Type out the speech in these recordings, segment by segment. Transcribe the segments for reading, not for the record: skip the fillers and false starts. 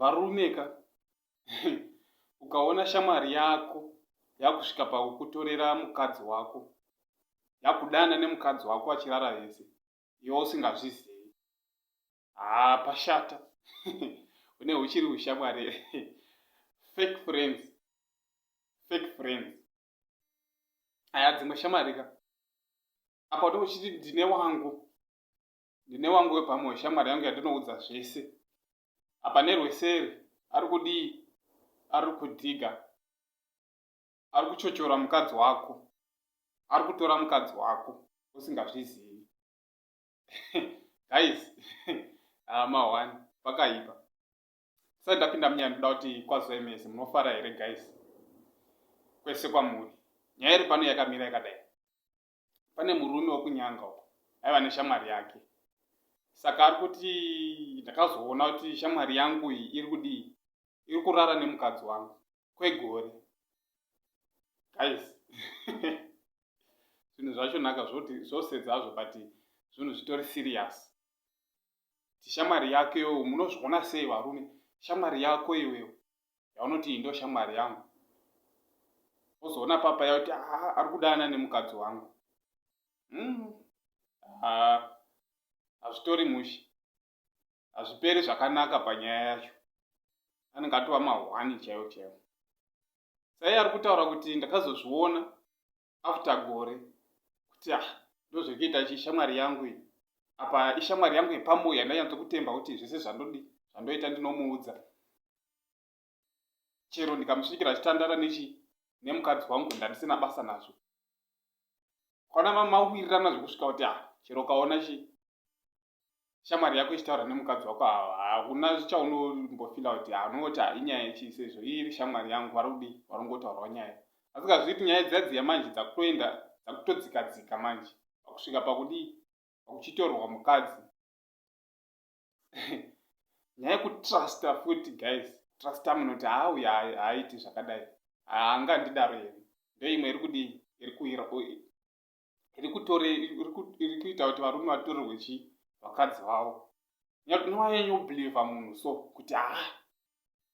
varumeka ukaona shamwari yako yakusvika pakukutorera mukadzi wako, yakudana nemukadzi wako achirara vese, iwe usingazvizivi, pashata. Une huchiri ushamwari. Fake friends. Fake friends. Aya dzimwe shamarika. Apa ndo uchiti ndine wangu wepamwe, shamwari yangu yandinoudza zvese. Apa nerweseri ari kudii? Ari kudhiga. Ari kuchochora mukadzi wako. Ari kutora mukadzi wako usingazvizivi. Guys, mahwani pakaipa. Sasa ndapinda munyaya ndoda kuti kwaZoe Mese munofara here guys? Kwese kwamuri. Nyaya iri pano yakamira yakadai. Pane murume wekunyanga uko, aiva neshamwari yake. Saka ari kuti ndakazoona kuti shamwari yangu iyi iri kudii? Iri kurara nemukadzi wangu kwegore. Guys, zvinhu zvacho naka zvosedza hazvo, but zvinhu zvitori serious. Shamwari yake yo munozviona sei varume? Shamwari yako iwewe yaunoti ndo shamwari yangu, ozoona papa yauti ari kudana nemukadzi wangu. Hazvitori mushi, hazviperi zvakanaka panyaya yacho. Anenge atova mahwani chaiwo chaiwo. Sai ari kutaura kuti ndakazozviona after gore kuti ndozvekuita chishamwari yangu iyi. Apa ishamwari yangu yepamwe yandanyatso kutemba kuti zvese zvandoita ndinomuudza. Chero ndikamusvikira achitandara nemukadzi wangu ndandisina basa nazvo. Kwana mawirirana zvekusvika kuti chero kaona shamwari yako ichitaura nemukadzi wako, hakuna chaunombofila kuti unongoti inyaya yechi sezvo iri shamwari yangu varongotaurawo nyaya. Asi kazviti nyaya dziya manje dzakutodzikadzika manje pakusvika pakudii? Pakuchitorwa mukadzi. Nyaya yekutrusta futi guys, trusta munoti uyu haaiti zvakadai, haangandidaro here. Ndoimwe iri kudii? Iri kuita kuti varume vatorerwe vakadzi vavo. Nowanyanyobhiliva munhu so kuti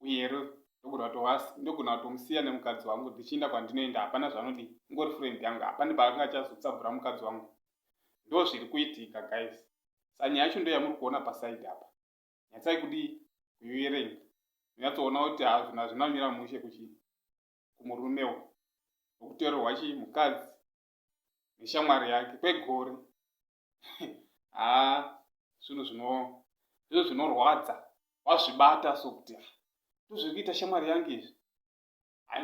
uyero ndogona kutomusiya nemukadzi wangu ndichienda kwandinoenda, hapana zvanodii, ingori friend yangu, hapana paanga achazotsabhura mukadzi wangu. Ndo zviri kuitika guys. Saka nyaya yacho ndo yamuri kuona pasaidi apa. Nyatsai kudii? Kuiverenga. Nyatsoona kuti zvinhu hazvinamira mushe kumurumewo wokutorerwa mukadzi neshamwari yake kwegore. Zvinhu zvinorwadza wazvibata sokuti ndozviri kuita shamwari yangu izvi.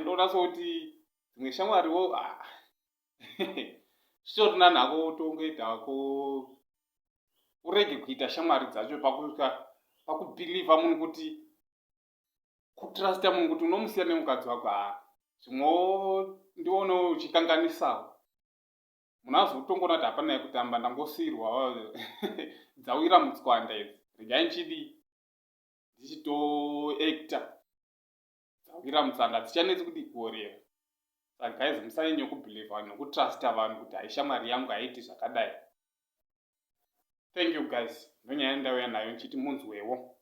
Ndoona sokuti dzimwe shamwariwo zvitorina nhako tongoita wako, urege kuita shamwari dzacho pakusvika pakubhiliva munhu kuti kutrusta munhu kuti unomusiya nemukadzi wako. Zvimwewo ndiono uchikanganisawo. Munhu azotongona kuti hapana yekutamba, ndangosiyirwa dzawira mutswanda idzi, regai ndichitoacta dzawira mutswanda, dzichanetsi kudii? Kuorera. Saka guys, musanyanya kubhiliva nokutrusta vanhu kuti haishamwari yangu haiti zvakadai. Thank you guys. Ndonyaya ndauya nayo nchiti munzwewo.